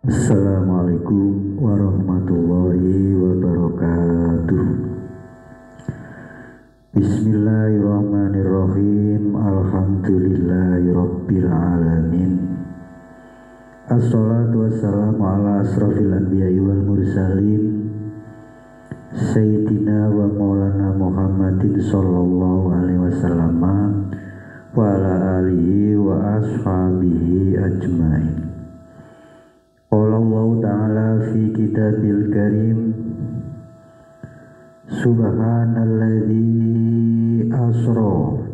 Assalamualaikum warahmatullahi wabarakatuh. Bismillahirrahmanirrahim. Alhamdulillahirabbil alamin. Assalatu wassalamu ala asrofil anbiya'i wal mursalin Sayyidina wa maulana Muhammadin sallallahu alaihi wasallam wa ala alihi wa ashabihi ajmain. Qala Allah ta'ala fi kitabil karim, subhanalladzi asra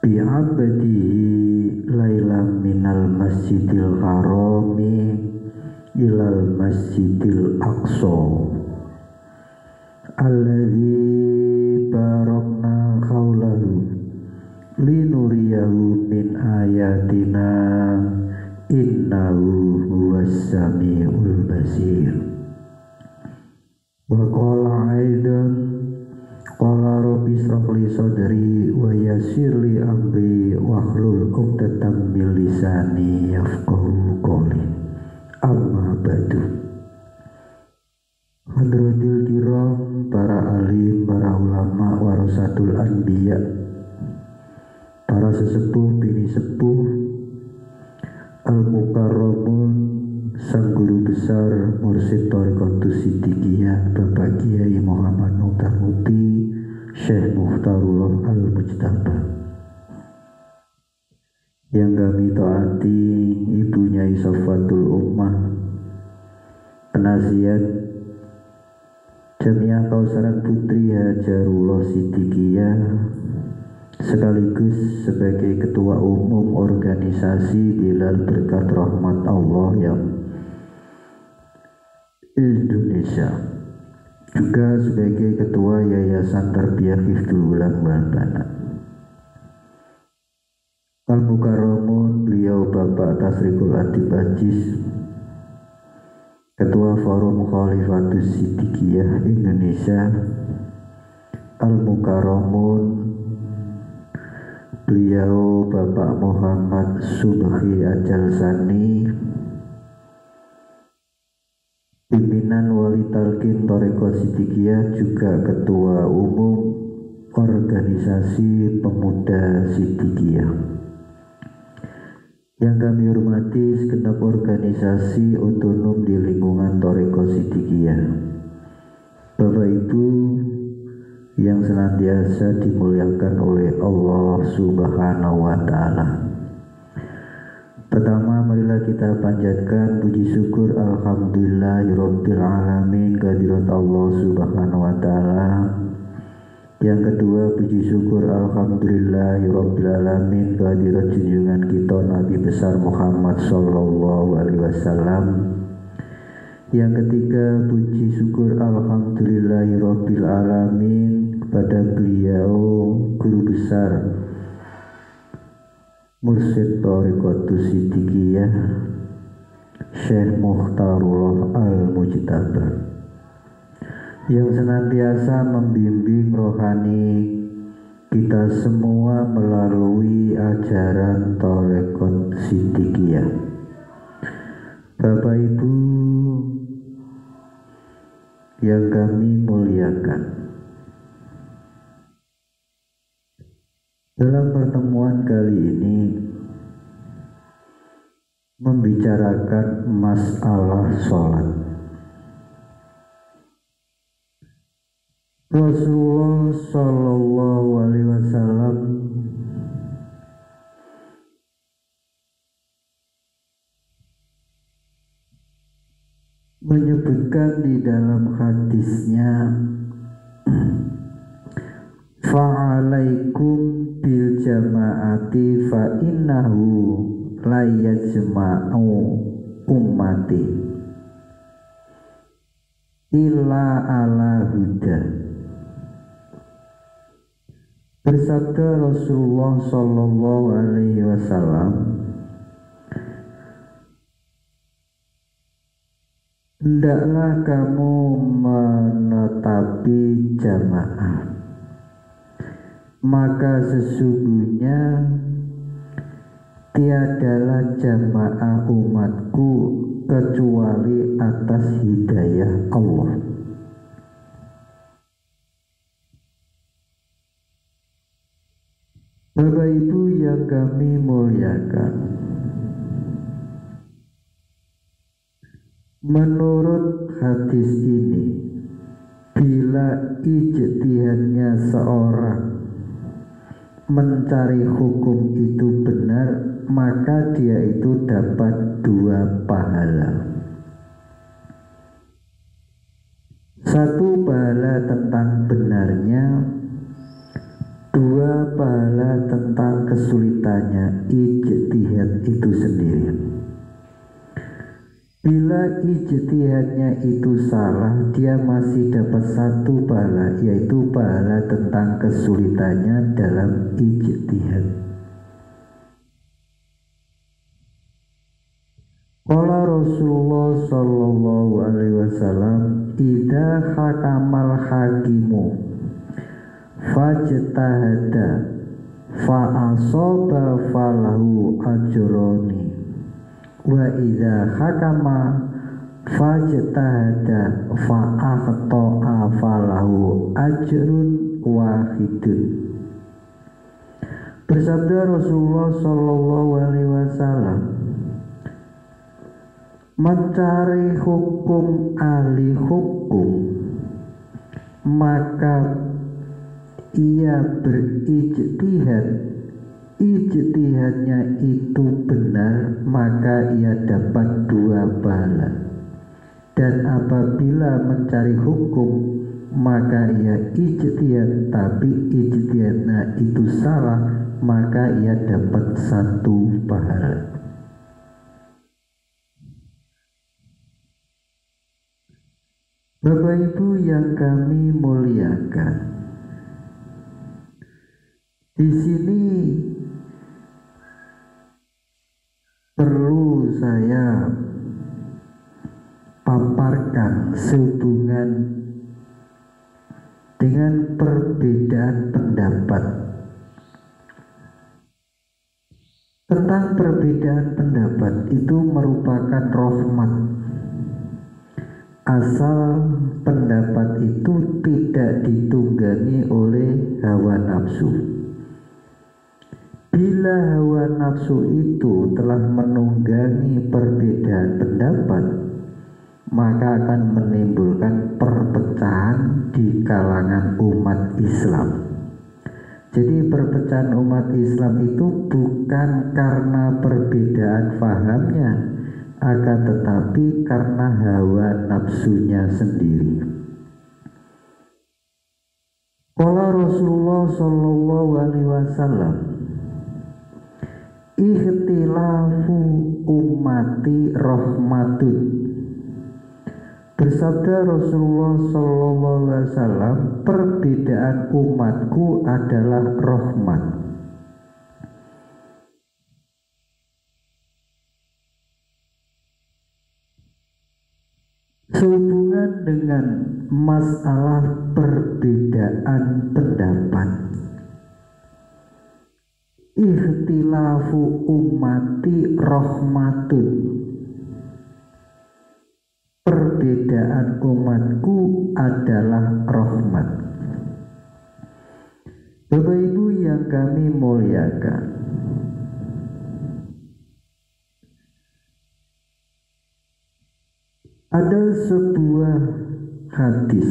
bi'abdihi lailam minal masjidil harami ilal masjidil aqsa alladzi barakna haulahu linuriyahu min ayatina innahu huwas samiul basir. Wa qala aidan qala rabbi ishrah li sadri wa yassir li amri wahlul 'uqdatam min lisani yafqahu qawli. Amma ba'du. Hadratil kiram, para alim, para ulama, warasatul anbiya, para sesepuh bini sepuh, Al-Mukarramun, sang guru besar Mursyid Thariqatus Siddiqiyah Bapak Kiai Muhammad Mukhtar Mukti Syekh Mukhtarullah Al-Mujtaba, yang kami taati ibunya Isafatul Ummah, penasihat Jamiah Kausaran Putri Hajarullah Siddiqiyah, sekaligus sebagai Ketua Umum Organisasi Bilal Berkat Rahmat Allah yang Indonesia, juga sebagai Ketua Yayasan Tarbiyah Hifdzul Ulam wal Banat. Al-Mukarramun, beliau Bapak Tasrikul Adib Ajis, Ketua Forum Khalifatus Siddiqiyah Indonesia. Al-Mukarramun, beliau Bapak Muhammad Subhi Ajal Sani, pimpinan Wali Talqin Thariqah Siddiqiyah, juga Ketua Umum Organisasi Pemuda Siddiqiyah. Yang kami hormati segenap organisasi otonom di lingkungan Thariqah Siddiqiyah, Bapak Ibu yang senantiasa dimuliakan oleh Allah Subhanahu wa Ta'ala. Pertama, marilah kita panjatkan puji syukur alhamdulillahirabbil alamin kehadirat Allah Subhanahu wa Ta'ala. Yang kedua, puji syukur alhamdulillahirabbil alamin kehadirat junjungan kita Nabi besar Muhammad sallallahu alaihi wasallam. Yang ketiga, puji syukur alhamdulillahirabbil alamin kepada beliau guru besar Mursyid Thariqatus Siddiqiyah Syekh Mukhtarullah Al-Mujtaba, yang senantiasa membimbing rohani kita semua melalui ajaran Thariqat Siddiqiyah. Bapak Ibu yang kami muliakan, dalam pertemuan kali ini membicarakan masalah sholat. Rasulullah Shallallahu Alaihi Wasallam menyebutkan di dalam hadisnya, fa'alaikum bil jama'ati fa innahu la yajma'u ummati illa ala huda. Bersabda Rasulullah Shallallahu Alaihi Wasallam, hendaklah kamu menetapi jamaah, maka sesungguhnya tiadalah jamaah umatku kecuali atas hidayah Allah. Bapak Ibu yang kami muliakan, menurut hadis ini, bila ijtihadnya seorang mencari hukum itu benar, maka dia itu dapat 2 pahala. 1 pahala tentang benarnya, 2 pahala tentang kesulitannya ijtihad itu sendiri. Bila ijtihadnya itu salah, dia masih dapat 1 pahala, yaitu pahala tentang kesulitannya dalam ijtihad. Qala Rasulullah sallallahu alaihi wasallam, idza hakamal hakimu fajtahada fa asaba falahu ajroni wa idza hakama fajtahada fa akhta'a falahu ajrun wahidun. Bersabda Rasulullah sallallahu alaihi wasallam, mencari hukum ahli hukum, maka ia berijtihad, ijtihadnya itu benar, maka ia dapat 2 pahala. Dan apabila mencari hukum, maka ia ijtihad tapi ijtihadnya itu salah, maka ia dapat 1 pahala. Bapak Ibu yang kami muliakan, di sini perlu saya paparkan sehubungan dengan perbedaan pendapat. Tentang perbedaan pendapat itu merupakan rahmat, asal pendapat itu tidak ditunggangi oleh hawa nafsu. Bila hawa nafsu itu telah menunggangi perbedaan pendapat, maka akan menimbulkan perpecahan di kalangan umat Islam. Jadi perpecahan umat Islam itu bukan karena perbedaan fahamnya, akan tetapi karena hawa nafsunya sendiri. Qala Rasulullah sallallahu alaihi wasallam, ikhtilafu ummati rahmatun. Bersabda Rasulullah sallallahu alaihi wasallam, perbedaan umatku adalah rahmat. Sehubungan dengan masalah perbedaan pendapat, ikhtilafu ummati rahmatun, perbedaan umatku adalah rahmat. Bapak Ibu yang kami muliakan, ada sebuah hadis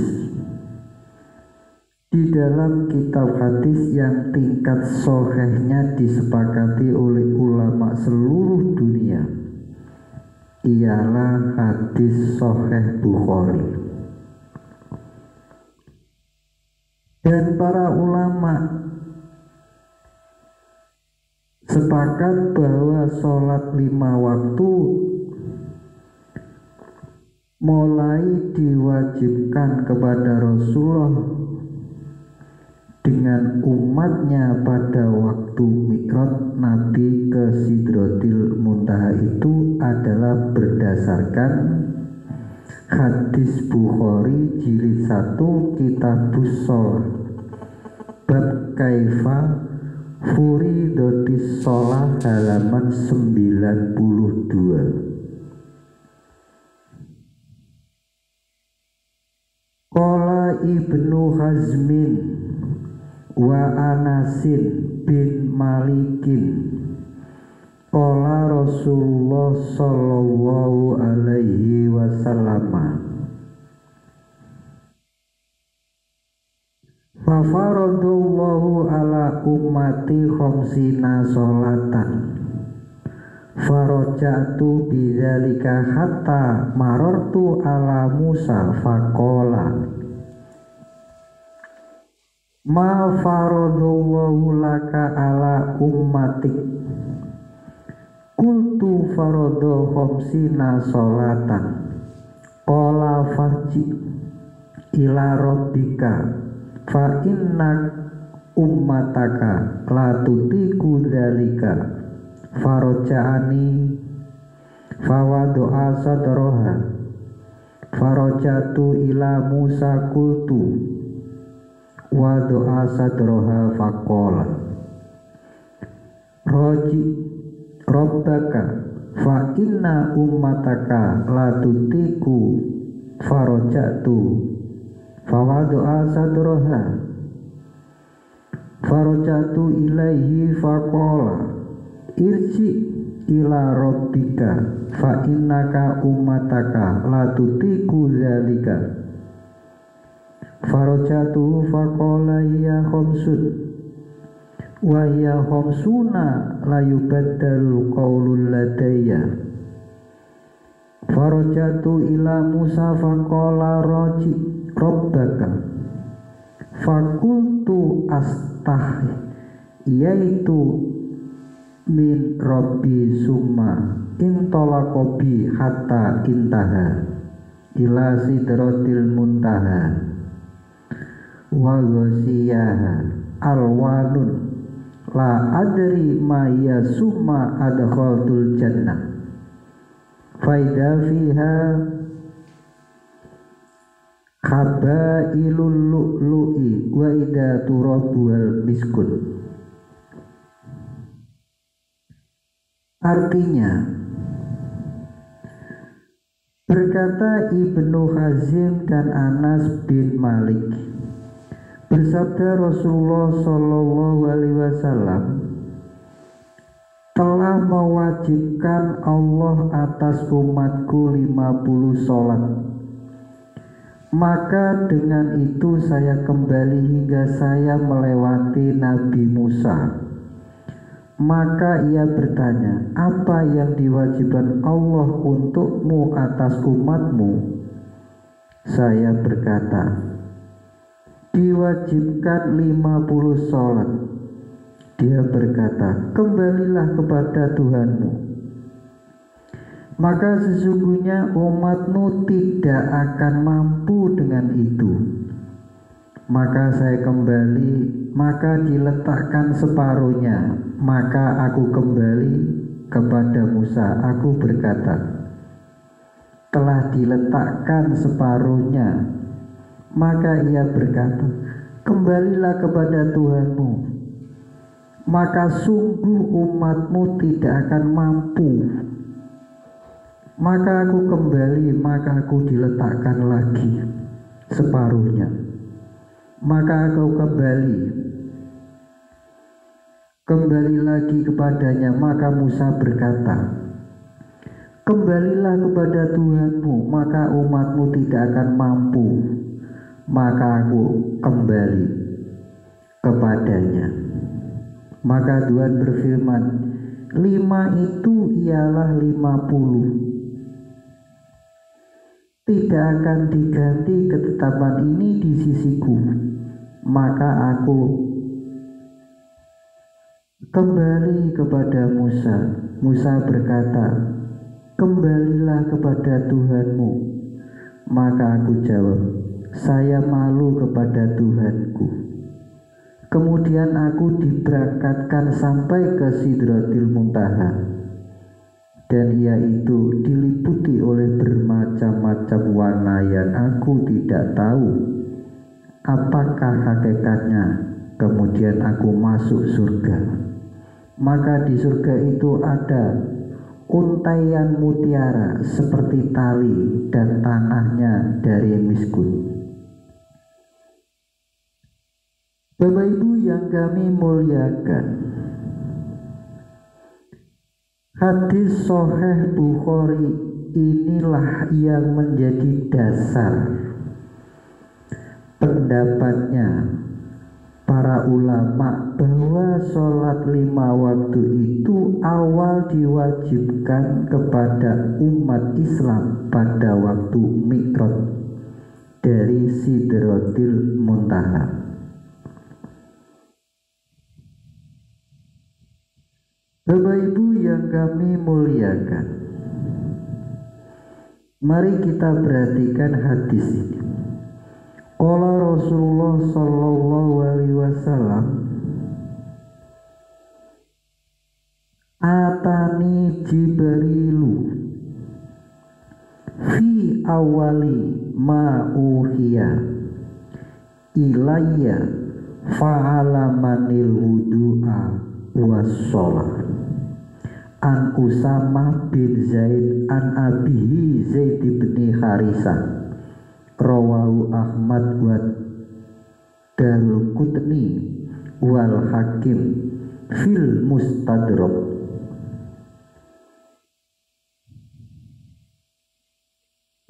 di dalam kitab hadis yang tingkat sahihnya disepakati oleh ulama seluruh dunia, ialah hadis sahih Bukhari. Dan para ulama sepakat bahwa sholat 5 waktu mulai diwajibkan kepada Rasulullah dengan umatnya pada waktu Mi'raj Nabi ke Sidratil Muntaha itu adalah berdasarkan hadis Bukhari jilid 1 Kitabus Shalah bab kaifa furidatis shalah halaman 92. Ibnu Hazmin wa Anasin bin Malikin qala Rasulullah sallallahu alaihi wasallam fa faradallahu ala ummati khamsina sholatan faraja'tu bidzalika hatta marartu ala Musa faqala ma faradallahu laka ala ummatik qultu farada khamsina sholatan qala farji ila rabbika fa inna ummataka la tutiku dzalika faraja'ani fawadu'a sadraha farajatu ila Musa qultu wadu'a sadraha faqala roji rabbaka fa inna ummataka la tutiku farajatu fawadu'a sadraha farajatu ilaihi faqala irji ila rabbika fa innaka ummataka la tutiku dzalika farajatu faqala ya khamsun wa ya khamsuna la yubaddalu qaulul ladayya farajatu ila Musa faqala raji rabbaka fakultu astahi yaitu min rabbi summa intolaqobi hatta intaha ila sidratil muntaha wa ghasiyaha alwanun la adri ma ya summa adkhaltul jannah faida fiha khabailul lu'lu'i wa ida turabuhal miskun. Artinya, berkata Ibnu Hazim dan Anas bin Malik, bersabda Rasulullah Shallallahu Alaihi Wasallam telah mewajibkan Allah atas umatku 50 sholat. Maka dengan itu saya kembali hingga saya melewati Nabi Musa. Maka ia bertanya, apa yang diwajibkan Allah untukmu atas umatmu? Saya berkata, diwajibkan 50 sholat. Dia berkata, kembalilah kepada Tuhanmu. Maka sesungguhnya umatmu tidak akan mampu dengan itu. Maka saya kembali, maka diletakkan separuhnya. Maka aku kembali kepada Musa. Aku berkata, telah diletakkan separuhnya. Maka ia berkata, kembalilah kepada Tuhanmu. Maka sungguh umatmu tidak akan mampu. Maka aku kembali, maka aku diletakkan lagi separuhnya. Maka aku kembali lagi kepadanya. Maka Musa berkata, kembalilah kepada Tuhanmu, maka umatmu tidak akan mampu. Maka aku kembali kepadanya. Maka Tuhan berfirman, 5 itu ialah 50. Tidak akan diganti ketetapan ini di sisiku. Maka aku kembali kepada Musa. Musa berkata, kembalilah kepada Tuhanmu. Maka aku jawab, saya malu kepada Tuhanku. Kemudian aku diberangkatkan sampai ke Sidratil Muntaha. Dan ia itu diliputi oleh bermacam-macam warna yang aku tidak tahu apakah hakikatnya. Kemudian aku masuk surga. Maka di surga itu ada untaian mutiara seperti tali dan tanahnya dari miskun. Bapak Ibu yang kami muliakan, hadis Sahih Bukhari inilah yang menjadi dasar pendapatnya para ulama bahwa sholat 5 waktu itu awal diwajibkan kepada umat Islam pada waktu Mi'raj dari Sidratil Muntaha. Bapak Ibu yang kami muliakan, mari kita perhatikan hadis ini. Qala Rasulullah sallallahu alaihi wasallam, atani Jibrilu fi awali ma uhiya ilayya fa'ala manil wudu'a was-sholah an Usama bin Zaid an abihi Zaid bin Harisah rawahu Ahmad wa Daraqutni wal Hakim fil Mustadrak.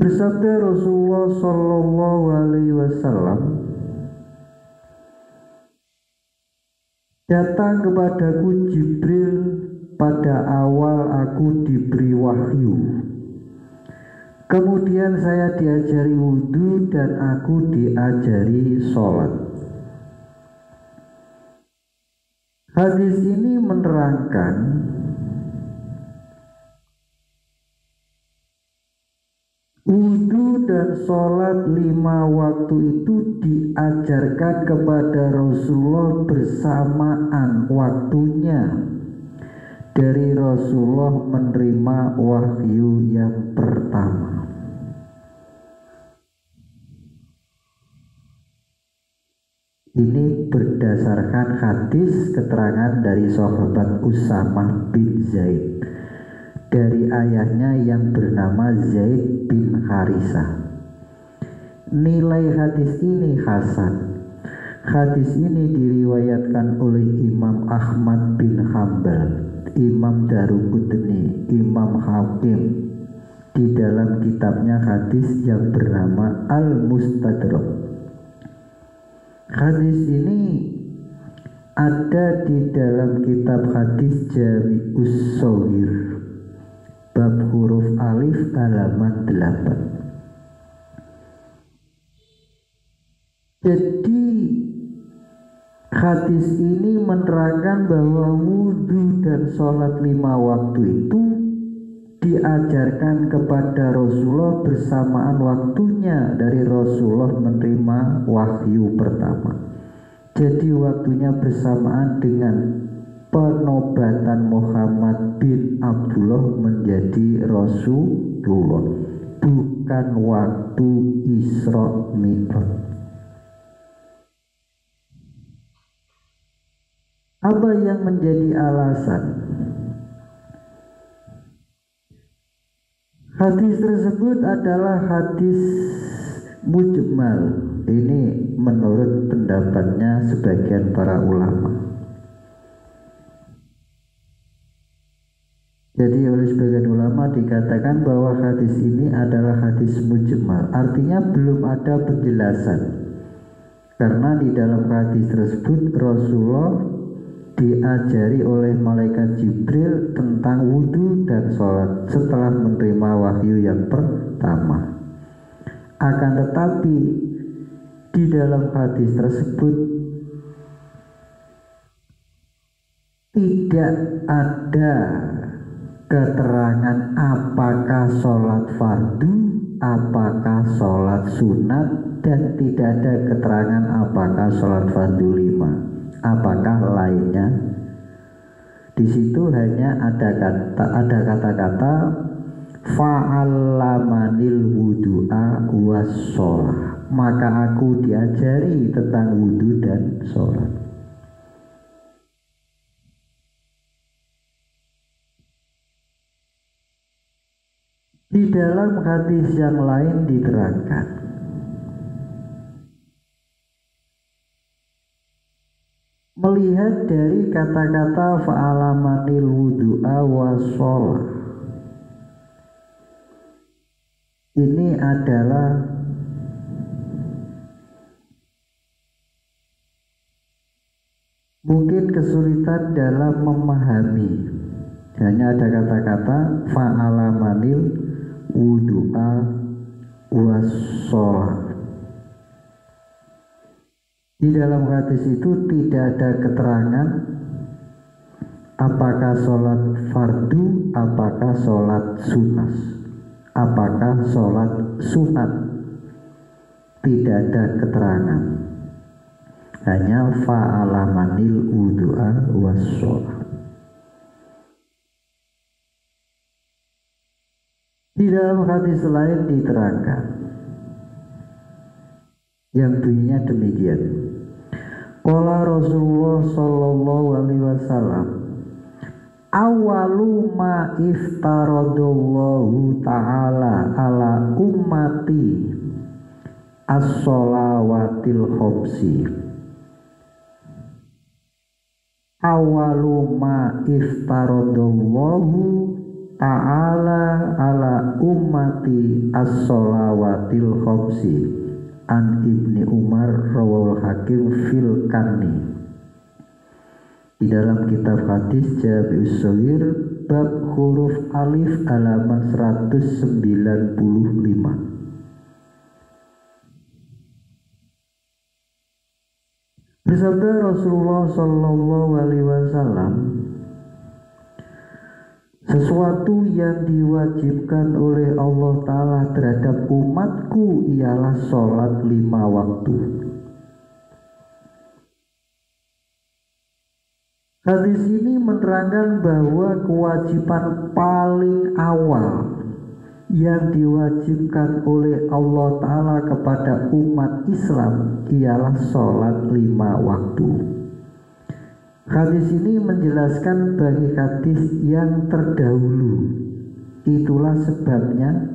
Bersabda Rasulullah sallallahu alaihi wasallam, datang kepadaku Jibril pada awal aku diberi wahyu. Kemudian saya diajari wudhu dan aku diajari sholat. Hadis ini menerangkan wudhu dan sholat 5 waktu itu diajarkan kepada Rasulullah bersamaan waktunya dari Rasulullah menerima wahyu yang pertama. Ini berdasarkan hadis keterangan dari sahabat Usamah bin Zaid dari ayahnya yang bernama Zaid bin Harisah. Nilai hadis ini hasan. Hadis ini diriwayatkan oleh Imam Ahmad bin Hambal, Imam Daraqutni, Imam Hakim di dalam kitabnya hadis yang bernama Al-Mustadrak. Hadis ini ada di dalam kitab hadis Jami'us Shaghir bab huruf alif halaman 8. Jadi hadis ini menerangkan bahwa wudhu dan sholat 5 waktu itu diajarkan kepada Rasulullah bersamaan waktunya dari Rasulullah menerima wahyu pertama. Jadi waktunya bersamaan dengan penobatan Muhammad bin Abdullah menjadi Rasulullah, bukan waktu Isra Mi'raj. Apa yang menjadi alasan? Hadis tersebut adalah hadis mujmal. Ini menurut pendapatnya sebagian para ulama. Jadi oleh sebagian ulama dikatakan bahwa hadis ini adalah hadis mujmal, artinya belum ada penjelasan. Karena di dalam hadis tersebut Rasulullah diajari oleh malaikat Jibril tentang wudhu dan sholat setelah menerima wahyu yang pertama. Akan tetapi di dalam hadis tersebut tidak ada keterangan apakah sholat fardu, apakah sholat sunat, dan tidak ada keterangan apakah sholat fardu 5. Apakah lainnya? Di situ hanya ada kata-kata fa'alamanil wudu'a was-sholah, maka aku diajari tentang wudhu dan sholat. Di dalam hadis yang lain diterangkan melihat dari kata-kata fa'alamanil wudu'a washolah, ini adalah mungkin kesulitan dalam memahami. Hanya ada kata-kata fa'alamanil wudu'a washolah. Di dalam hadis itu tidak ada keterangan apakah sholat fardu, apakah sholat sunnah, apakah sholat sunat. Tidak ada keterangan. Hanya fa'alamanil wudu'a washolah. Di dalam hadis lain diterangkan yang bunyinya demikian. Qala Rasulullah sallallahu alaihi wasallam, awalu ma iftaradallahu ta'ala ala ummati as-sholawatil khamsi. Awalu ma iftaradallahu ta'ala ala ummati as-sholawatil khamsi. An Ibni Umar rawal Hakim fil Kanni. Di dalam kitab hadis Jami'us Shaghir bab huruf alif halaman 195. Bersabda Rasulullah sallallahu alaihi wasallam, sesuatu yang diwajibkan oleh Allah Ta'ala terhadap umatku ialah sholat 5 waktu. Hadis ini menerangkan bahwa kewajiban paling awal yang diwajibkan oleh Allah Ta'ala kepada umat Islam ialah sholat 5 waktu. Hadis ini menjelaskan bagi hadis yang terdahulu. Itulah sebabnya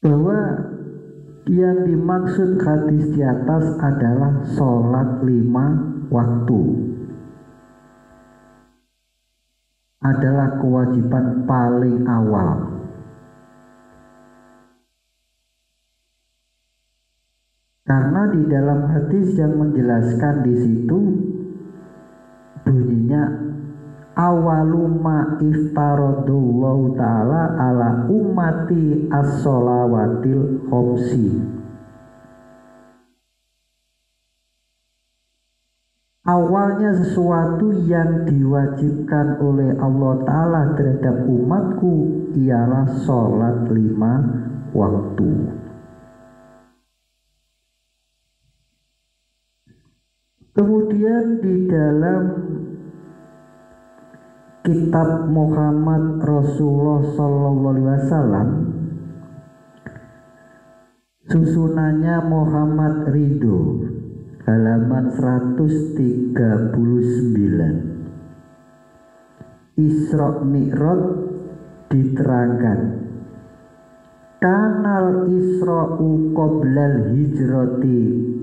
bahwa yang dimaksud hadis di atas adalah sholat 5 waktu, adalah kewajiban paling awal. Karena di dalam hadis yang menjelaskan di situ bunyinya awalu ma iftaradallahu ta'ala ala ummati as-sholawatil khamsi. Awalnya sesuatu yang diwajibkan oleh Allah Ta'ala terhadap umatku ialah sholat 5 waktu. Kemudian di dalam kitab Muhammad Rasulullah sallallahu alaihi wasallam, susunannya Muhammad Ridho, halaman 139. Isra Mi'raj diterangkan, kanal Isra'u qoblal hijrati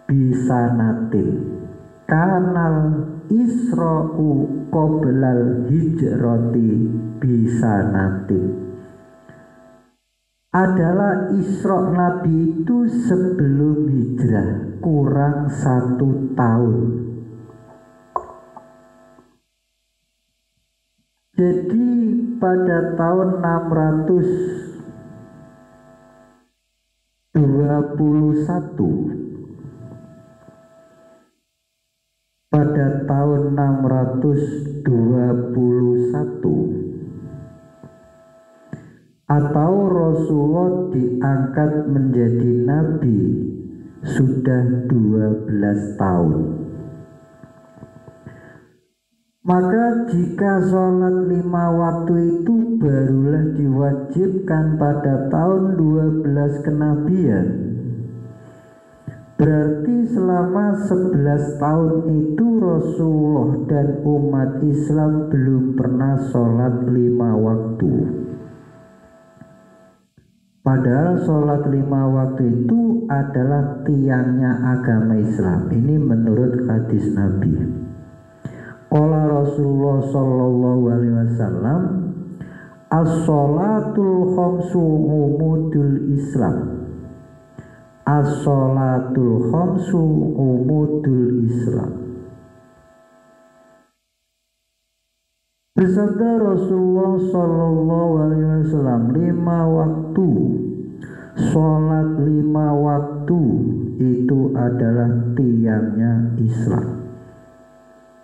bisanatin. Kanal Isra'u qoblal hijrati bisanatin adalah Isra Nabi itu sebelum hijrah kurang 1 tahun. Jadi pada tahun 621, pada tahun 621 atau Rasulullah diangkat menjadi nabi sudah 12 tahun. Maka jika sholat 5 waktu itu barulah diwajibkan pada tahun 12 kenabian, berarti selama 11 tahun itu Rasulullah dan umat Islam belum pernah sholat 5 waktu. Padahal sholat 5 waktu itu adalah tiangnya agama Islam. Ini menurut hadis Nabi. Qala Rasulullah sallallahu alaihi wasallam, as-sholatul khamsu umudul Islam. As-sholatul khamsu umudul Islam. Bersabda Rasulullah sallallahu alaihi wasallam, 5 waktu, sholat 5 waktu itu adalah tiangnya Islam.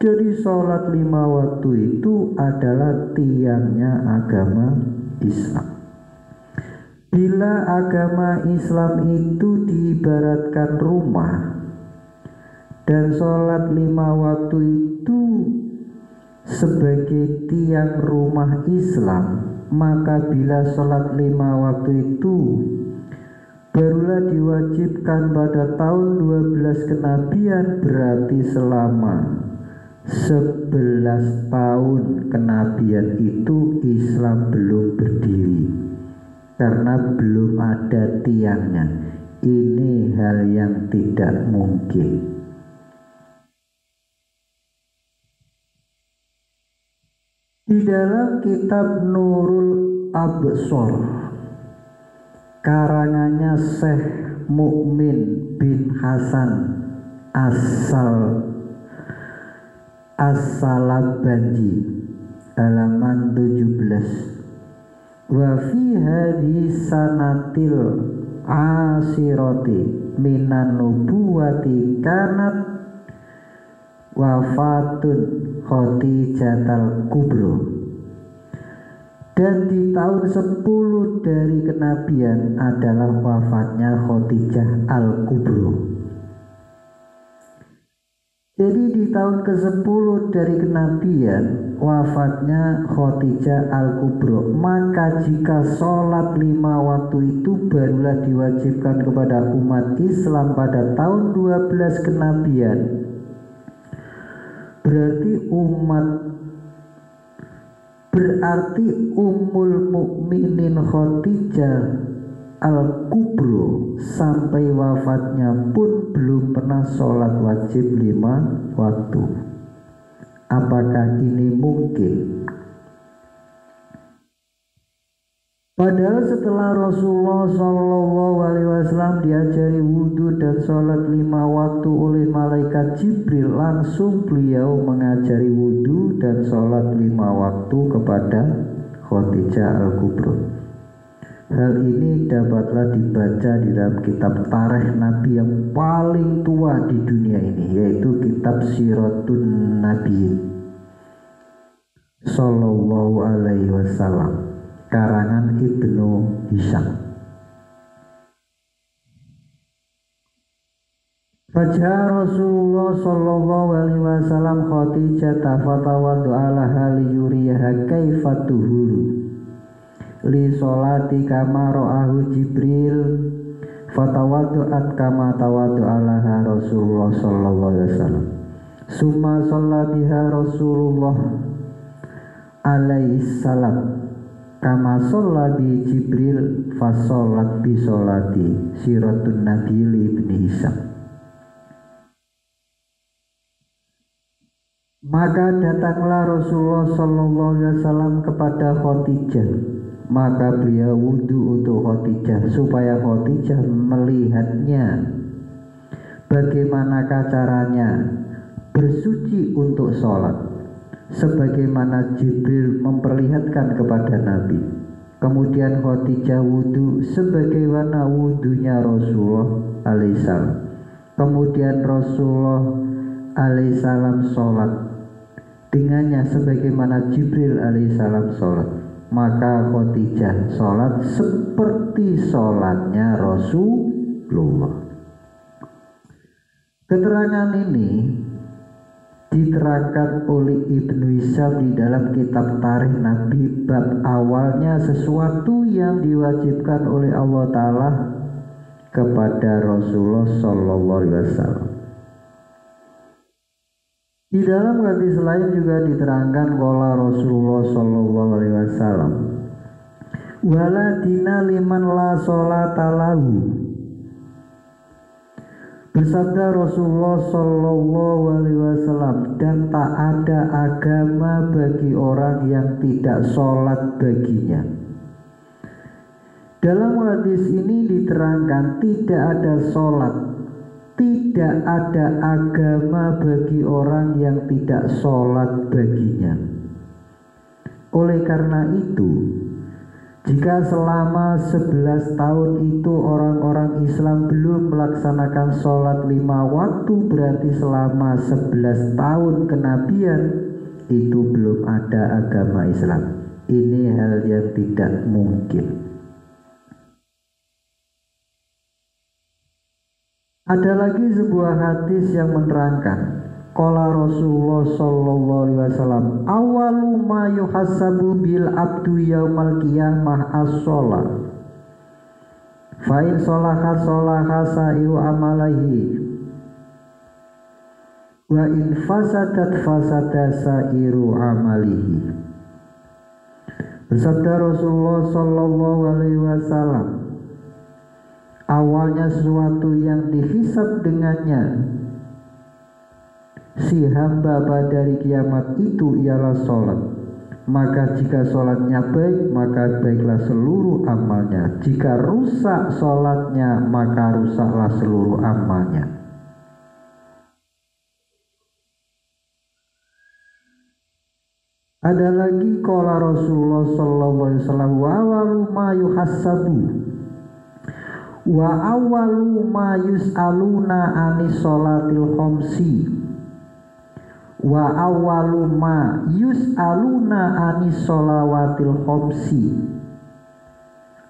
Jadi sholat 5 waktu itu adalah tiangnya agama Islam. Bila agama Islam itu diibaratkan rumah dan sholat 5 waktu itu sebagai tiang rumah Islam, maka bila sholat 5 waktu itu barulah diwajibkan pada tahun 12 kenabian, berarti selama 11 tahun kenabian itu Islam belum berdiri karena belum ada tiangnya. Ini hal yang tidak mungkin. Di dalam kitab Nurul Absor karangannya Syekh Mukmin bin Hasan As-Salabanji, halaman 17. Wa fi hadhi sanatil asirati minan nubuwati kanat wafatun Khadijatul Kubro, dan di tahun 10 dari kenabian adalah wafatnya Khadijah Al-Kubro. Jadi di tahun ke-10 dari kenabian wafatnya Khadijah Al-Kubro. Maka jika sholat 5 waktu itu barulah diwajibkan kepada umat Islam pada tahun 12 kenabian, berarti Ummul Mukminin Khadijah Al-Kubro sampai wafatnya pun belum pernah sholat wajib 5 waktu. Apakah ini mungkin? Padahal setelah Rasulullah SAW diajari wudhu dan sholat 5 waktu oleh malaikat Jibril, langsung beliau mengajari wudhu dan sholat 5 waktu kepada Khadijah Al-Kubro. Hal ini dapatlah dibaca di dalam kitab tarikh Nabi yang paling tua di dunia ini, yaitu kitab Siratun Nabi Sallallahu Alaihi Wasallam, karangan Ibnu Hisham. Fajah Rasulullah sallallahu alaihi wasallam Khadijah fatawadu ala hali yuriyaha kaifatuhuru li sholati kama ra'ahu Jibril fatawadu'at kama tawadu alaha Rasulullah sallallahu alaihi wasallam. Summa shalla biha Rasulullah alaihi salam kama sholat bi Jibril fasolat bi sholati. Siratun Nabi Ibni Hisham. Maka datanglah Rasulullah sallallahu alaihi wasallam kepada Khadijah, maka beliau wudhu untuk Khadijah supaya Khadijah melihatnya bagaimana caranya bersuci untuk sholat, sebagaimana Jibril memperlihatkan kepada Nabi. Kemudian Khadijah wudhu sebagaimana wudhunya Rasulullah alaihissalam. Kemudian Rasulullah alaihissalam sholat dengannya sebagaimana Jibril alaihissalam sholat. Maka Khadijah sholat seperti sholatnya Rasulullah. Keterangan ini diterangkan oleh Ibnu Hisham di dalam kitab Tarikh Nabi bab awalnya sesuatu yang diwajibkan oleh Allah Ta'ala kepada Rasulullah Sallallahu Alaihi Wasallam. Di dalam hadis lain juga diterangkan qala Rasulullah Sallallahu Alaihi Wasallam, waladina liman la sholata lahu. Bersabda Rasulullah Shallallahu Alaihi Wasallam, dan tak ada agama bagi orang yang tidak sholat baginya. Dalam hadis ini diterangkan tidak ada sholat, tidak ada agama bagi orang yang tidak sholat baginya. Oleh karena itu, jika selama 11 tahun itu orang-orang Islam belum melaksanakan sholat 5 waktu, berarti selama 11 tahun kenabian itu belum ada agama Islam. Ini hal yang tidak mungkin. Ada lagi sebuah hadis yang menerangkan, qala Rasulullah sallallahu alaihi wasallam, awalu ma yuhasabu bil abdu yaumal qiyamah as-shalah. Fa in sholaha sholaha sa'iru amalihi wa in fasadat fasada sa'iru amalihi. Bersabda Rasulullah sallallahu alaihi wasallam, awalnya sesuatu yang dihisab dengannya si hamba pada hari kiamat itu ialah sholat. Maka jika sholatnya baik, maka baiklah seluruh amalnya. Jika rusak sholatnya, maka rusaklah seluruh amalnya. Ada lagi qala Rasulullah sallallahu alaihi wasallam, wa awalu ma yuhassabu wa awalu ma yus'aluna anis sholatil khamsi wa awalu ma yus'aluna anis sholawatil khamsi.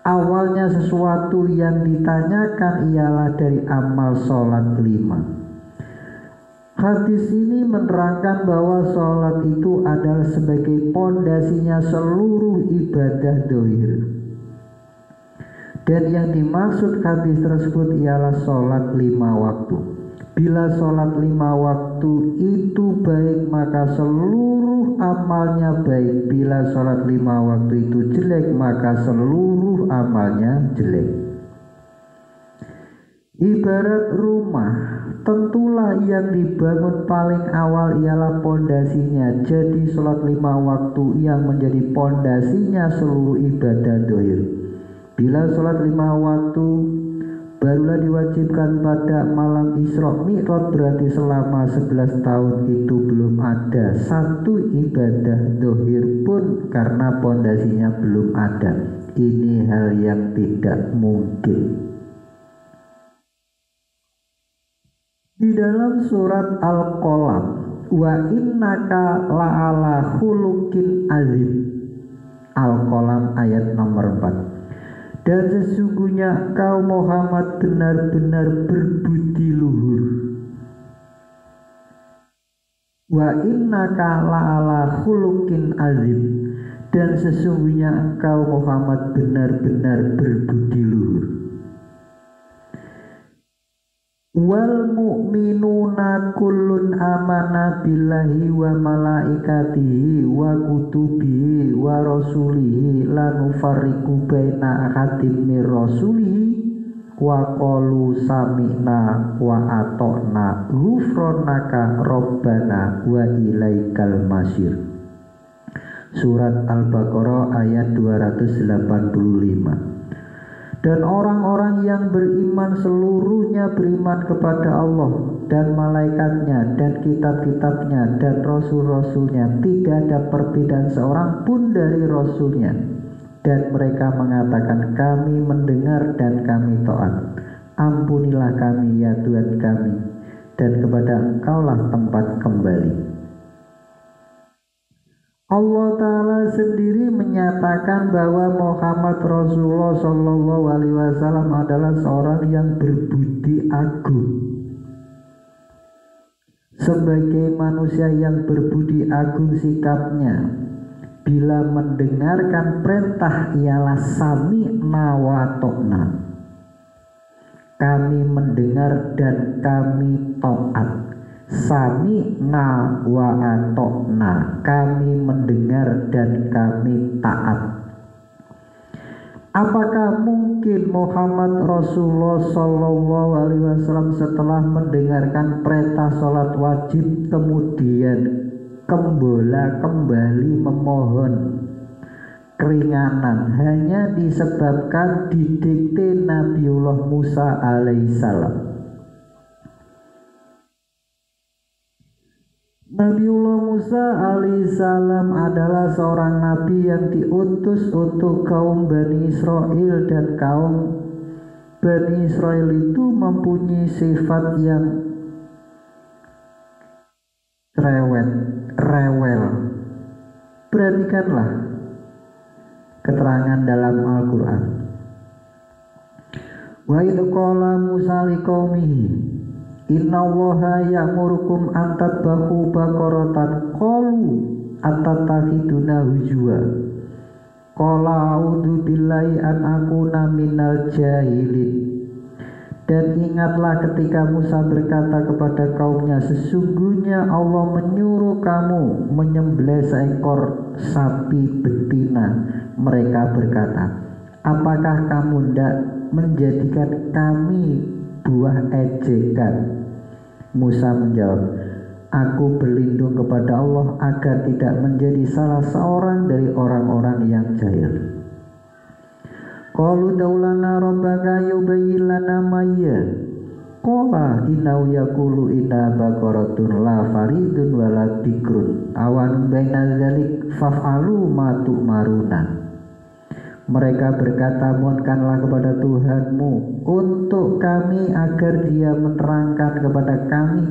Awalnya sesuatu yang ditanyakan ialah dari amal sholat 5. Hadis ini menerangkan bahwa sholat itu adalah sebagai pondasinya seluruh ibadah dohir. Dan yang dimaksud hadis tersebut ialah sholat 5 waktu. Bila sholat 5 waktu itu baik, maka seluruh amalnya baik. Bila sholat 5 waktu itu jelek, maka seluruh amalnya jelek. Ibarat rumah, tentulah yang dibangun paling awal ialah pondasinya. Jadi sholat 5 waktu yang menjadi pondasinya seluruh ibadah dohir. Bila sholat 5 waktu barulah diwajibkan pada malam Isra Mi'raj, berarti selama 11 tahun itu belum ada satu ibadah dohir pun karena pondasinya belum ada. Ini hal yang tidak mungkin. Di dalam surat Al-Qalam, wa innaka la'ala khuluqin azim, Al-Qalam ayat nomor 4. Dan sesungguhnya kau Muhammad benar-benar berbudi luhur. Wa innaka la'ala khuluqin azim. Dan sesungguhnya engkau Muhammad benar-benar berbudi luhur. Wal mu'minuna kullun amana billahi wa malaikatihi wa kutubihi wa rasulihi la nufarriqu baina ahadin mir rasulihi wa qalu sami'na wa ata'na ghufranaka rabbana wa ilaikal masir. Surat Al-Baqarah ayat 285. Dan orang-orang yang beriman seluruhnya beriman kepada Allah dan malaikatnya dan kitab-kitabnya dan rasul-rasulnya. Tidak ada perbedaan seorang pun dari rasulnya. Dan mereka mengatakan, kami mendengar dan kami taat. Ampunilah kami ya Tuhan kami, dan kepada Engkaulah tempat kembali. Allah Ta'ala sendiri menyatakan bahwa Muhammad Rasulullah Sallallahu Alaihi Wasallam adalah seorang yang berbudi agung. Sebagai manusia yang berbudi agung sikapnya, bila mendengarkan perintah ialah sami'na wa ta'na. Kami mendengar dan kami taat. Sami'na wa ata'na, kami mendengar dan kami taat. Apakah mungkin Muhammad Rasulullah Shallallahu Alaihi Wasallam setelah mendengarkan perintah sholat wajib kemudian kembali memohon keringanan hanya disebabkan didikte Nabiullah Musa alaihissalam? Nabiullah Musa alaihissalam adalah seorang nabi yang diutus untuk kaum Bani Israel, dan kaum Bani Israel itu mempunyai sifat yang rewel. Perhatikanlah keterangan dalam Al-Quran. Wa idh qala Musa liqaumihi inna Allaha ya'murukum an tadbahu baqaratan qalu atatakhiduna huzwa qala a'udzu billahi an akuna minal jahilin. Dan ingatlah ketika Musa berkata kepada kaumnya, sesungguhnya Allah menyuruh kamu menyembelih seekor sapi betina. Mereka berkata, apakah kamu hendak menjadikan kami buah ejekan? Musa menjawab, aku berlindung kepada Allah agar tidak menjadi salah seorang dari orang-orang yang jahil. Qalu daulana rabbaka yubayyin lana ma hiya. Qala innahu yaqulu inna baqaratun la faridun wa la bikrun awan baina dzalik faf'alu ma tu'maruna. Mereka berkata, mohonkanlah kepada Tuhanmu untuk kami agar Dia menerangkan kepada kami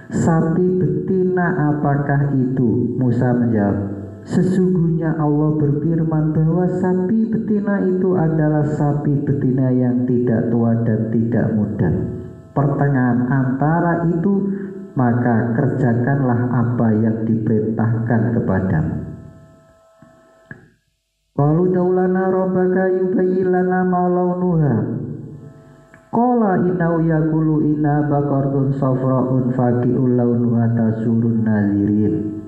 sapi betina apakah itu. Musa menjawab, sesungguhnya Allah berfirman bahwa sapi betina itu adalah sapi betina yang tidak tua dan tidak muda, pertengahan antara itu, maka kerjakanlah apa yang diperintahkan kepadamu. Qalu daulana rabbaka yubayyin lana ma launuha. Qala innahu yaqulu inna baqaratun safra'un faqi'un launuha tasurun nazirin.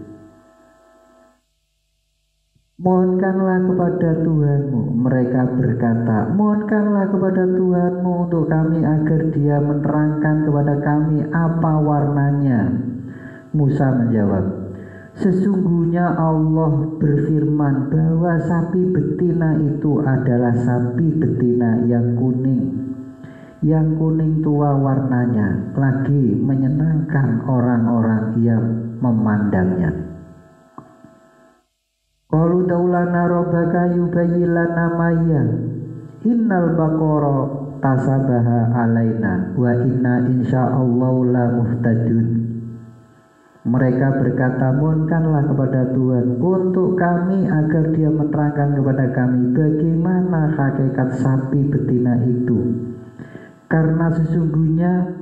Mohonkanlah kepada Tuhanmu. Mereka berkata, mohonkanlah kepada Tuhanmu untuk kami agar Dia menerangkan kepada kami apa warnanya. Musa menjawab, sesungguhnya Allah berfirman bahwa sapi betina itu adalah sapi betina yang kuning tua warnanya, lagi menyenangkan orang-orang yang memandangnya. Qalu daulana rabbaka yubayyin lana ma hiya innal baqara tasabaha alaina wa inna insyaallahu la muhtadun. Mereka berkata, mohonkanlah kepada Tuhan untuk kami agar Dia menerangkan kepada kami bagaimana hakikat sapi betina itu, karena sesungguhnya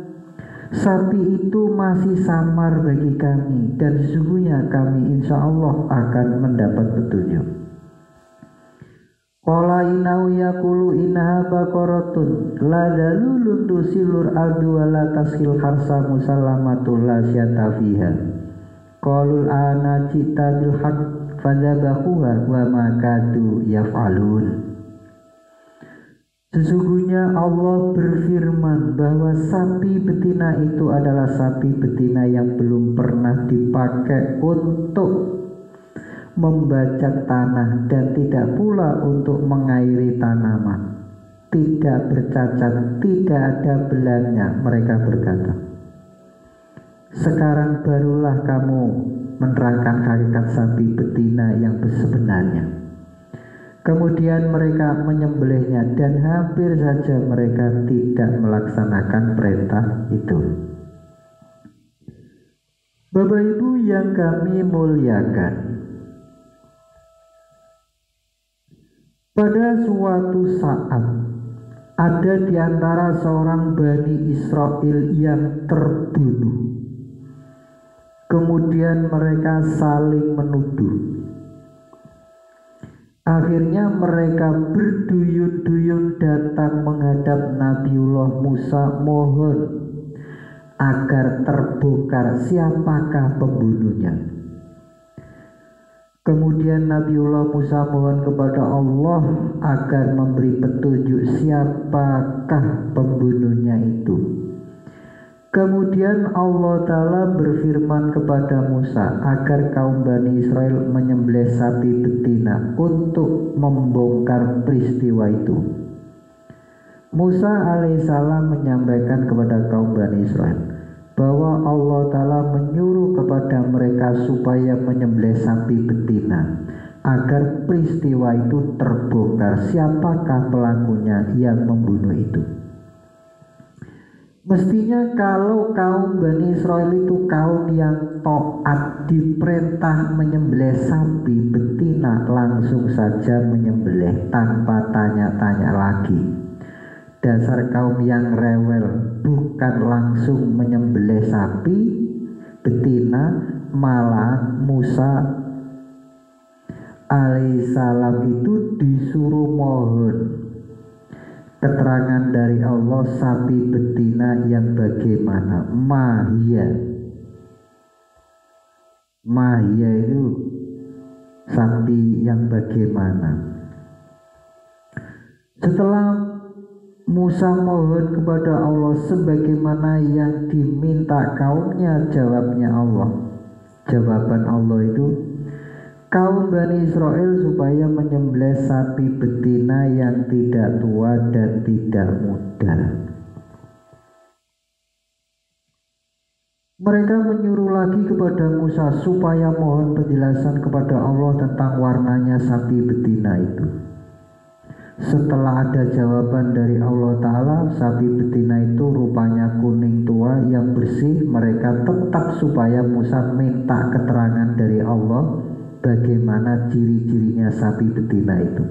sapi itu masih samar bagi kami, dan sesungguhnya kami insya Allah akan mendapat petunjuk. Qala innahu yaqulu innaha baqaratun la dalulun tusilur ardu wa la taskil harsa musallamatul la syata fiha. Qalul ana cita bil haq fadzabahuha wa ma kadu yaf'alun. Sesungguhnya Allah berfirman bahwa sapi betina itu adalah sapi betina yang belum pernah dipakai untuk membajak tanah dan tidak pula untuk mengairi tanaman, tidak bercacat, tidak ada belanya. Mereka berkata, sekarang barulah kamu menerangkan hakikat sapi betina yang sebenarnya. Kemudian mereka menyembelihnya dan hampir saja mereka tidak melaksanakan perintah itu. Bapak Ibu yang kami muliakan, pada suatu saat ada di antara seorang Bani Israel yang terbunuh. Kemudian mereka saling menuduh. Akhirnya mereka berduyun-duyun datang menghadap Nabiullah Musa, mohon agar terbongkar siapakah pembunuhnya. Kemudian Nabiullah Musa mohon kepada Allah agar memberi petunjuk siapakah pembunuhnya itu. Kemudian Allah Ta'ala berfirman kepada Musa agar kaum Bani Israel menyembelih sapi betina untuk membongkar peristiwa itu. Musa alaihissalam menyampaikan kepada kaum Bani Israel bahwa Allah Ta'ala menyuruh kepada mereka supaya menyembelih sapi betina agar peristiwa itu terbongkar siapakah pelakunya yang membunuh itu. Mestinya kalau kaum Bani Israel itu kaum yang taat, diperintah menyembelih sapi betina langsung saja menyembelih tanpa tanya-tanya lagi. Dasar kaum yang rewel, bukan langsung menyembelih sapi betina, malah Musa alaihissalam itu disuruh mohon keterangan dari Allah sapi betina yang bagaimana. Mahia itu sapi yang bagaimana. Setelah Musa mohon kepada Allah sebagaimana yang diminta kaumnya, jawabnya Allah. Jawaban Allah itu kaum Bani Israel supaya menyembelih sapi betina yang tidak tua dan tidak muda. Mereka menyuruh lagi kepada Musa supaya mohon penjelasan kepada Allah tentang warnanya sapi betina itu. Setelah ada jawaban dari Allah Ta'ala, sapi betina itu rupanya kuning tua yang bersih. Mereka tetap supaya Musa minta keterangan dari Allah bagaimana ciri-cirinya sapi betina itu.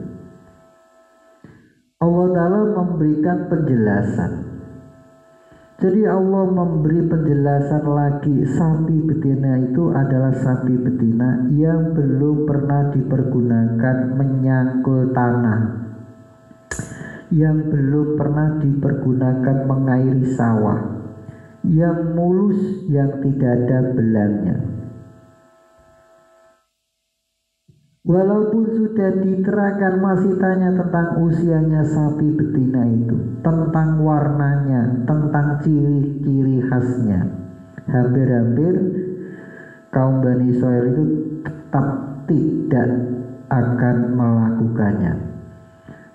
Allah Ta'ala memberikan penjelasan. Jadi Allah memberi penjelasan lagi, sapi betina itu adalah sapi betina yang belum pernah dipergunakan menyangkul tanah, yang belum pernah dipergunakan mengairi sawah, yang mulus, yang tidak ada belangnya. Walaupun sudah diterangkan, masih tanya tentang usianya sapi betina itu, tentang warnanya, tentang ciri-ciri khasnya. Hampir-hampir kaum Bani Israel itu tetap tidak akan melakukannya.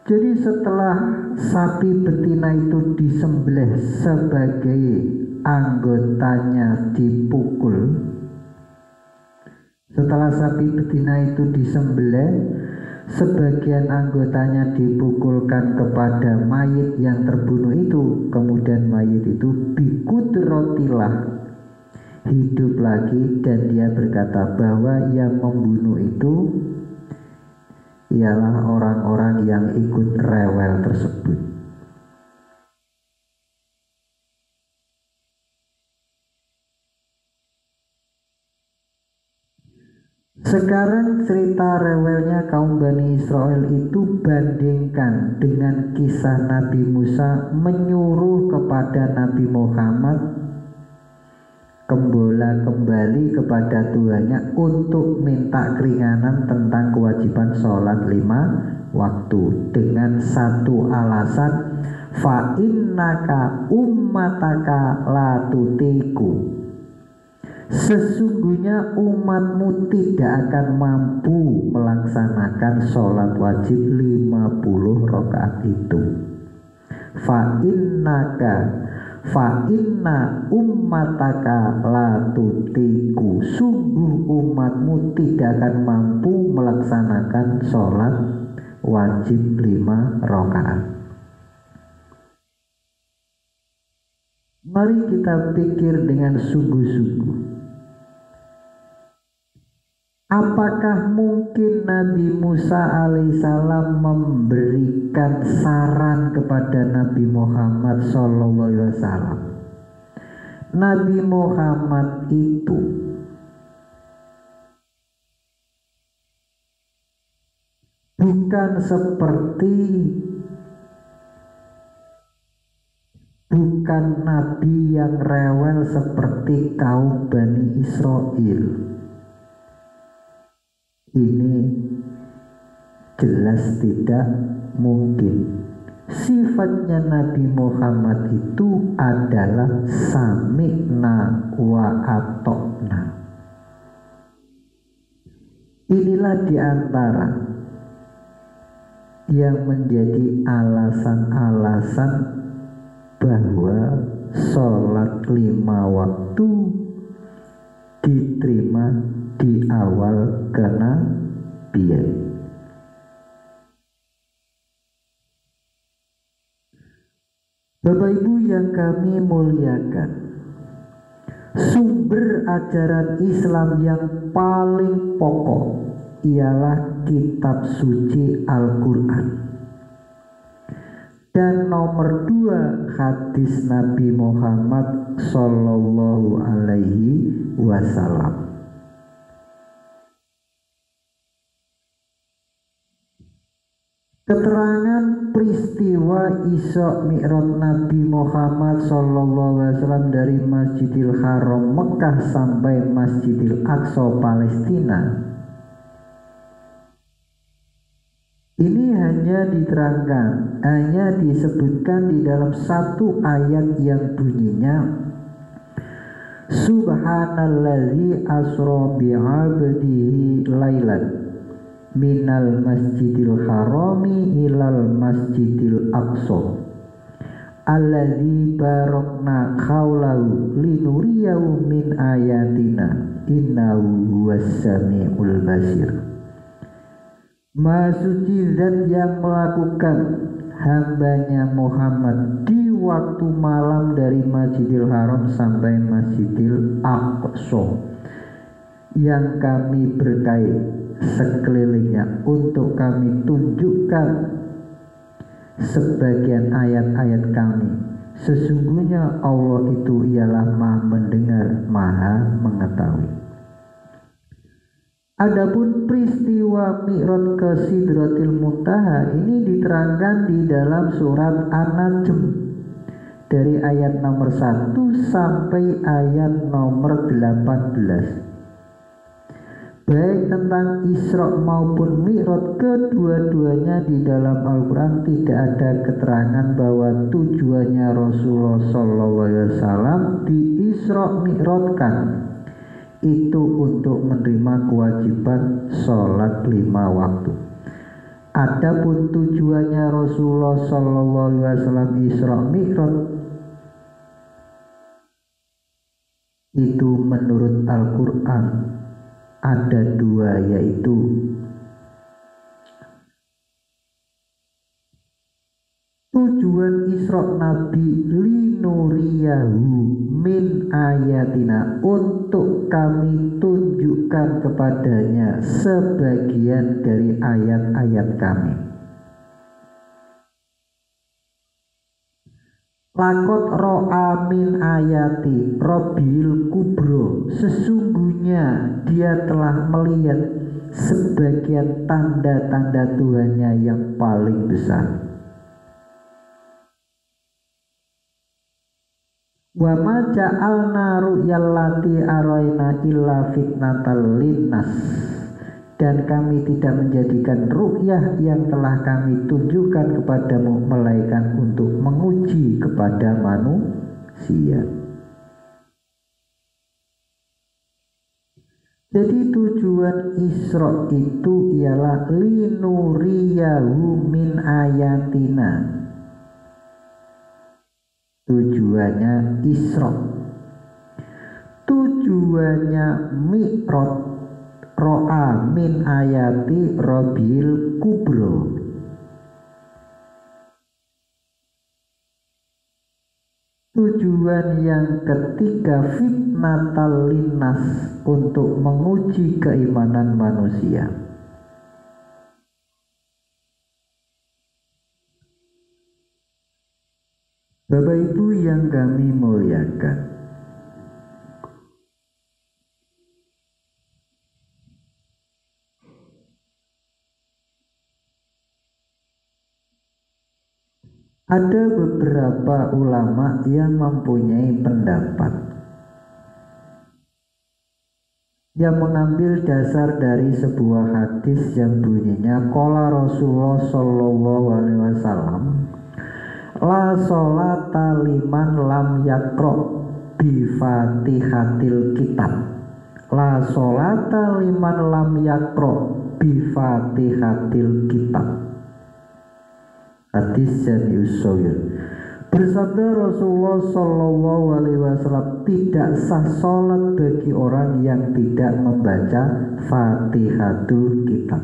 Jadi setelah sapi betina itu disembelih sebagai anggotanya dipukul, setelah sapi betina itu disembelih, sebagian anggotanya dipukulkan kepada mayit yang terbunuh itu. Kemudian mayit itu bikudrotilah, hidup lagi, dan dia berkata bahwa yang membunuh itu ialah orang-orang yang ikut rewel tersebut. Sekarang cerita rewelnya kaum Bani Israel itu bandingkan dengan kisah Nabi Musa menyuruh kepada Nabi Muhammad kembali kepada Tuhannya untuk minta keringanan tentang kewajiban sholat 5 waktu dengan satu alasan, fa innaka ummataka la tutiku, sesungguhnya umatmu tidak akan mampu melaksanakan sholat wajib 50 rakaat itu. Fa inna ummataka la tutiku, sungguh umatmu tidak akan mampu melaksanakan sholat wajib 5 rakaat. Mari kita pikir dengan sungguh-sungguh. Apakah mungkin Nabi Musa alaihissalam memberikan saran kepada Nabi Muhammad SAW? Nabi Muhammad itu bukan nabi yang rewel seperti kaum Bani Israel Ini jelas tidak mungkin. Sifatnya Nabi Muhammad itu adalah sami'na wa atokna. Inilah diantara yang menjadi alasan-alasan bahwa sholat 5 waktu diterima di awal kenabian. Bapak Ibu yang kami muliakan, sumber ajaran Islam yang paling pokok ialah kitab suci Al-Quran. Dan nomor 2 hadis Nabi Muhammad Sallallahu Alaihi Wasallam. Keterangan peristiwa Isra Mi'raj Nabi Muhammad Sallallahu Alaihi Wasallam dari Masjidil Haram Mekah sampai Masjidil Aqsa Palestina, ini hanya diterangkan, hanya disebutkan di dalam satu ayat yang bunyinya Subhanalladzi asra bi'abdihi lailan minal masjidil harami ilal masjidil aqsa alladzi barakna haulahu linuriyahu min ayatina innahu huwas samiul basir. Maha suci zat yang melakukan hambanya Muhammad di waktu malam dari Masjidil Haram sampai Masjidil Aqsa yang kami berkahi sekelilingnya untuk kami tunjukkan sebagian ayat-ayat kami. Sesungguhnya Allah itu ialah Maha mendengar, Maha mengetahui. Adapun peristiwa Mi'raj ke Sidratil Muntaha ini diterangkan di dalam surat An-Najm dari ayat nomor 1 sampai ayat nomor 18. Baik tentang Isra maupun Mi'raj, kedua-duanya di dalam Al-Quran tidak ada keterangan bahwa tujuannya Rasulullah SAW di Isra Mi'rajkan itu untuk menerima kewajiban sholat 5 waktu. Adapun tujuannya Rasulullah SAW Isra Mi'raj itu menurut Al-Quran ada 2, yaitu tujuan Isra Nabi linuriyahu min ayatina, untuk kami tunjukkan kepadanya sebagian dari ayat-ayat kami. Lakot ro'a min ayati Rabbil kubro, sesungguhnya dia telah melihat sebagian tanda-tanda Tuhannya yang paling besar. Wa ma ja'alna ru'yallati araina illa fitnatal linnas, dan kami tidak menjadikan ru'yah yang telah kami tunjukkan kepadamu melainkan untuk menguji kepada manusia. Jadi tujuan Isra itu ialah linuriyahu min ayatina. Tujuannya Isra. Tujuannya Mi'raj ro'a min ayati Rabbil kubro. Tujuan yang ketiga fitnatal linnas, untuk menguji keimanan manusia. Bapak Ibu yang kami muliakan, ada beberapa ulama yang mempunyai pendapat yang mengambil dasar dari sebuah hadis yang bunyinya qala Rasulullah sallallahu alaihi wasallam la sholata liman lam yaqra bi fatihatil kitab la sholata liman lam yaqra bi fatihatil kitab. Hadis Jami'us Shaghir. Bersabda Rasulullah sallallahu alaihi wasallam, tidak sah sholat bagi orang yang tidak membaca Fatihatul Kitab.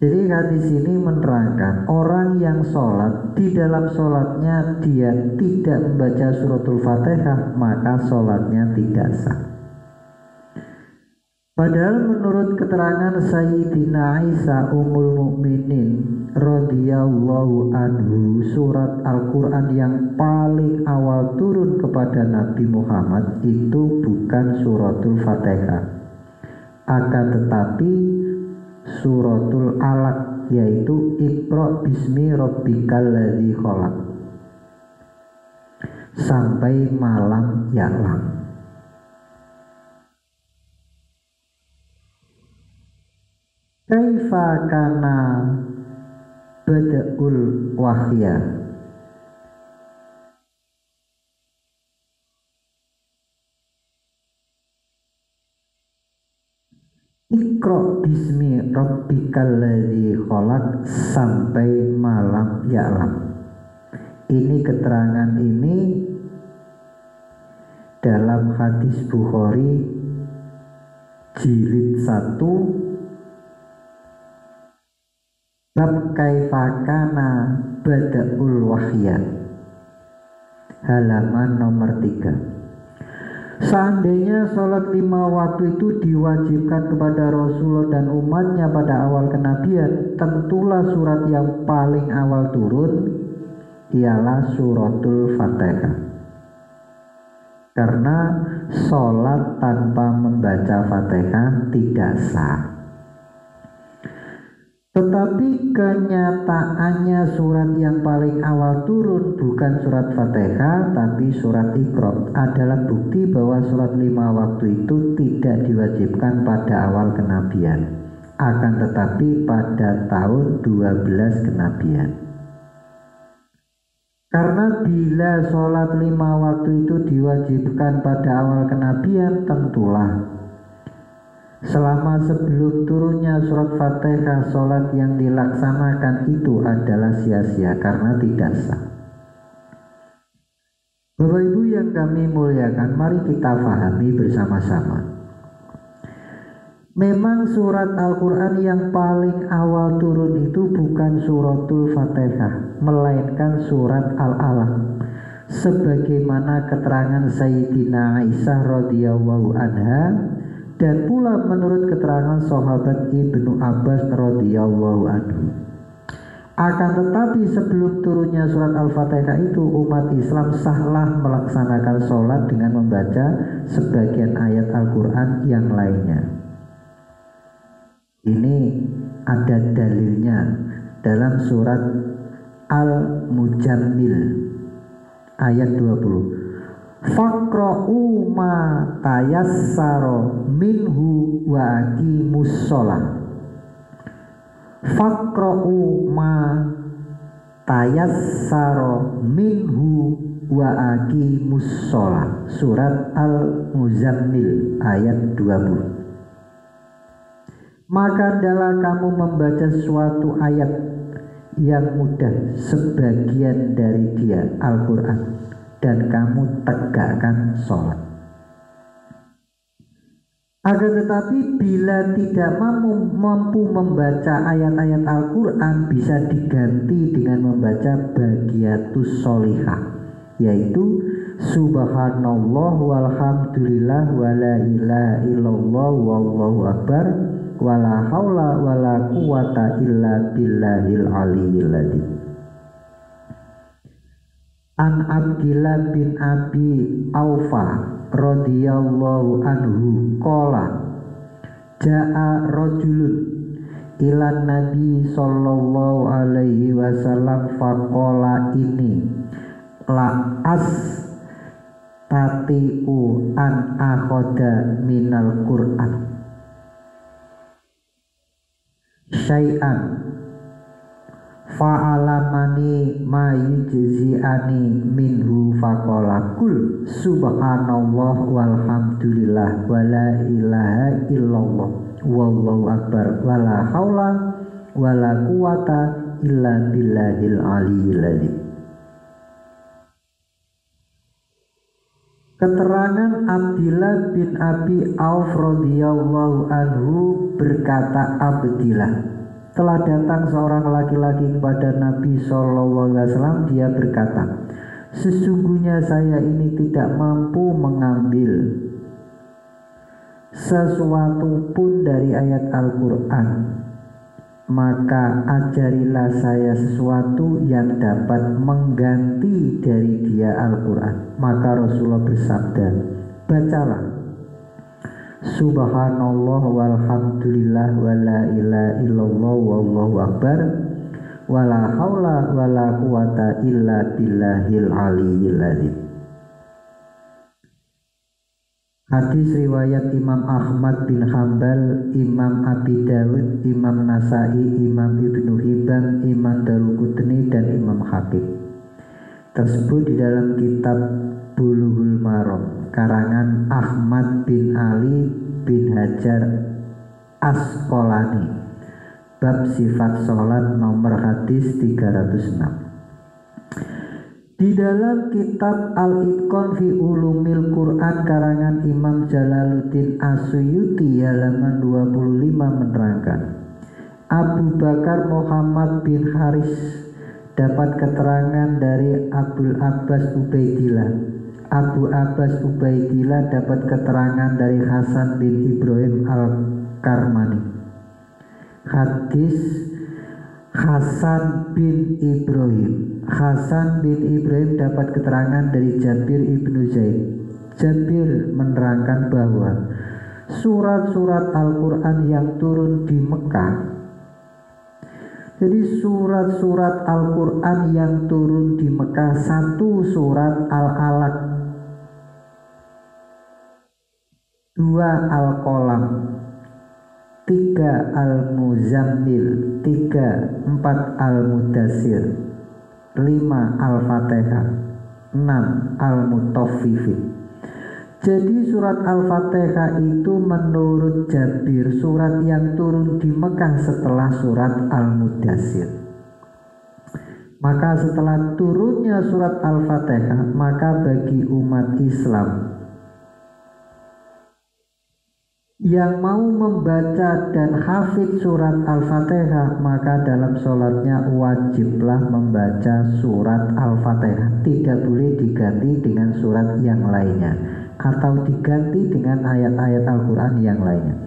Jadi hadis ini menerangkan orang yang sholat, di dalam sholatnya dia tidak membaca suratul Fatihah, maka sholatnya tidak sah. Padahal menurut keterangan Sayyidina Aisyah Ummul Mukminin radhiyallahu anhu, surat Al-Quran yang paling awal turun kepada Nabi Muhammad itu bukan suratul Fatihah, akan tetapi suratul Alaq, yaitu Iqra bismi rabbikal ladzi khalaq sampai malam ya'lam. Kaifa kana bada'ul wahya. Iqra bismi rabbikal ladzi khalaq sampai malam ya'lam. Ini keterangan ini dalam hadis Bukhari jilid 1 bab kaifakana bada'ul wahya, halaman nomor 3. Seandainya sholat 5 waktu itu diwajibkan kepada Rasulullah dan umatnya pada awal kenabian, tentulah surat yang paling awal turun ialah suratul Fatihah, karena sholat tanpa membaca Fatihah tidak sah. Tetapi kenyataannya surat yang paling awal turun bukan surat Fatihah tapi surat Iqra adalah bukti bahwa surat 5 waktu itu tidak diwajibkan pada awal kenabian, akan tetapi pada tahun 12 kenabian. Karena bila sholat 5 waktu itu diwajibkan pada awal kenabian, tentulah selama sebelum turunnya surat Fatihah, sholat yang dilaksanakan itu adalah sia-sia karena tidak sah. Bapak Ibu yang kami muliakan, mari kita pahami bersama-sama. Memang surat Al-Quran yang paling awal turun itu bukan suratul Fatihah, melainkan surat Al-Alaq, sebagaimana keterangan Sayyidina Aisyah radhiyallahu anha, dan pula menurut keterangan sahabat Ibnu Abbas radhiyallahu anhu. Akan tetapi sebelum turunnya surat Al-Fatihah itu, umat Islam sahlah melaksanakan sholat dengan membaca sebagian ayat Al-Quran yang lainnya. Ini ada dalilnya dalam surat Al-Mujammil ayat 20. Faqra'u ma tayassara minhu wa aqimus shalah. Faqra'u ma tayassara minhu wa aqimus shalah. Surat Al-Muzammil ayat 20. Maka adalah kamu membaca suatu ayat yang mudah sebagian dari dia, Al-Quran, dan kamu tegakkan sholat. Akan tetapi bila tidak mampu membaca ayat-ayat Al-Quran, bisa diganti dengan membaca bagiatus sholihah, yaitu subhanallah walhamdulillah wala ilaha illallah wallahu akbar wala haula wala quwata illa billahil aliyyil adzim. An Abdillah bin Abi Aufa radhiyallahu anhu qala jaa rajulun ilan nabi sallallahu alaihi wasallam faqala ini la as tati'u an akhoda minal Qur'an syai'an fa'alamani ma yujzi'ani minhu faqala kul subhanallah walhamdulillah wala ilaha illallah wallahu akbar wala haula wala quwata illa billahil aliyyil azim. Keterangan Abdillah bin Abi Auf radhiyallahu anhu berkata, Abdillah, telah datang seorang laki-laki kepada Nabi SAW. Dia berkata, sesungguhnya saya ini tidak mampu mengambil sesuatu pun dari ayat Al-Quran, maka ajarilah saya sesuatu yang dapat mengganti dari dia Al-Quran. Maka Rasulullah bersabda, bacalah subhanallah walhamdulillah wala ilaha illallah wallahu akbar wala haula wala quwata illa billahil aliyyil azim. Hadis riwayat Imam Ahmad bin Hanbal, Imam Abi Dawud, Imam Nasai, Imam Ibnu Hibban, Imam Daruqutni dan Imam Hakim. Tersebut di dalam kitab Bulughul Maram karangan Ahmad bin Ali bin Hajar Asqalani, bab sifat sholat, nomor hadis 306. Di dalam kitab Al-Itqan fi Ulumil Quran karangan Imam Jalaluddin As-Suyuti halaman 25 menerangkan, Abu Bakar Muhammad bin Haris dapat keterangan dari Abul Abbas Ubaidillah. Abu Abbas Ubaidillah dapat keterangan dari Hasan bin Ibrahim Al-Karmani. Hadis Hasan bin Ibrahim dapat keterangan dari Jabir ibnu Zaid. Jabir menerangkan bahwa surat-surat Al-Quran yang turun di Mekah, jadi surat-surat Al-Quran yang turun di Mekah, satu surat Al-Alaq, dua Al-Qalam, tiga Al-Muzammil, empat Al-Mudassir, lima Al-Fatihah, enam Al-Mutaffifin. Jadi surat Al-Fatihah itu menurut Jabir surat yang turun di Mekah setelah surat Al-Mudassir. Maka setelah turunnya surat Al-Fatihah, maka bagi umat Islam yang mau membaca dan hafid surat Al-Fatihah, maka dalam sholatnya wajiblah membaca surat Al-Fatihah. Tidak boleh diganti dengan surat yang lainnya atau diganti dengan ayat-ayat Al-Quran yang lainnya.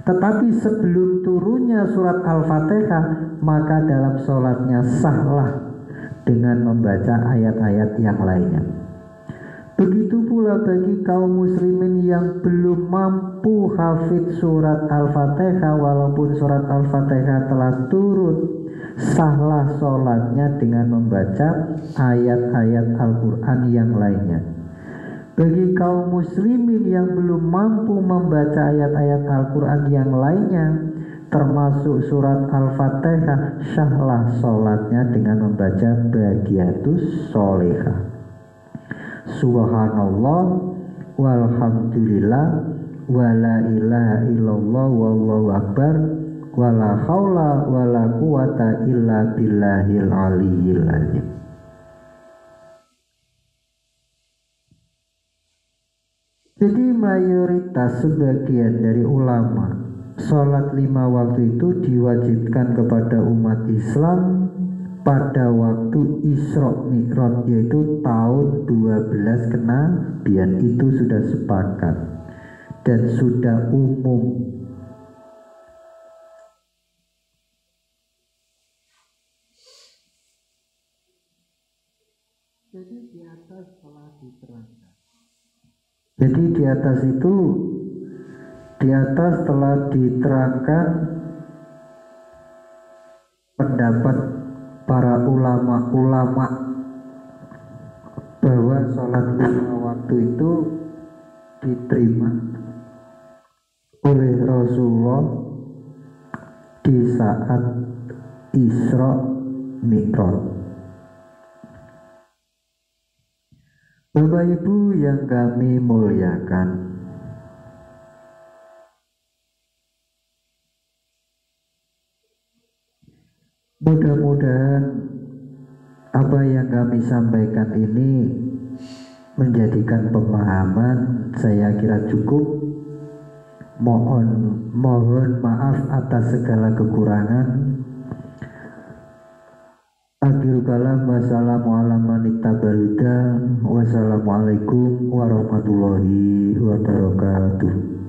Tetapi sebelum turunnya surat Al-Fatihah, maka dalam sholatnya sahlah dengan membaca ayat-ayat yang lainnya. Begitu pula bagi kaum muslimin yang belum mampu hafid surat Al-Fatihah, walaupun surat Al-Fatihah telah turun, sahlah sholatnya dengan membaca ayat-ayat Al-Quran yang lainnya. Bagi kaum muslimin yang belum mampu membaca ayat-ayat Al-Quran yang lainnya, termasuk surat Al-Fatihah, sahlah sholatnya dengan membaca Baqiyatus Sholihah. Subhanallah walhamdulillah wala ilaha illallah wallahu akbar wala haula wala quwata illa billahil aliyyil azim. Jadi mayoritas sebagian dari ulama, sholat 5 waktu itu diwajibkan kepada umat Islam pada waktu Isra Mi'raj, yaitu tahun 12 kenabian. Itu sudah sepakat dan sudah umum. Jadi di atas telah diterangkan. Jadi di atas itu, di atas telah diterangkan pendapat para ulama-ulama bahwa sholat 5 waktu itu diterima oleh Rasulullah di saat Isra Mi'raj. Bapak Ibu yang kami muliakan, mudah-mudahan apa yang kami sampaikan ini menjadikan pemahaman. Saya kira cukup. Mohon maaf atas segala kekurangan. Akhirul kalam, wassalamualaikum warahmatullahi wabarakatuh.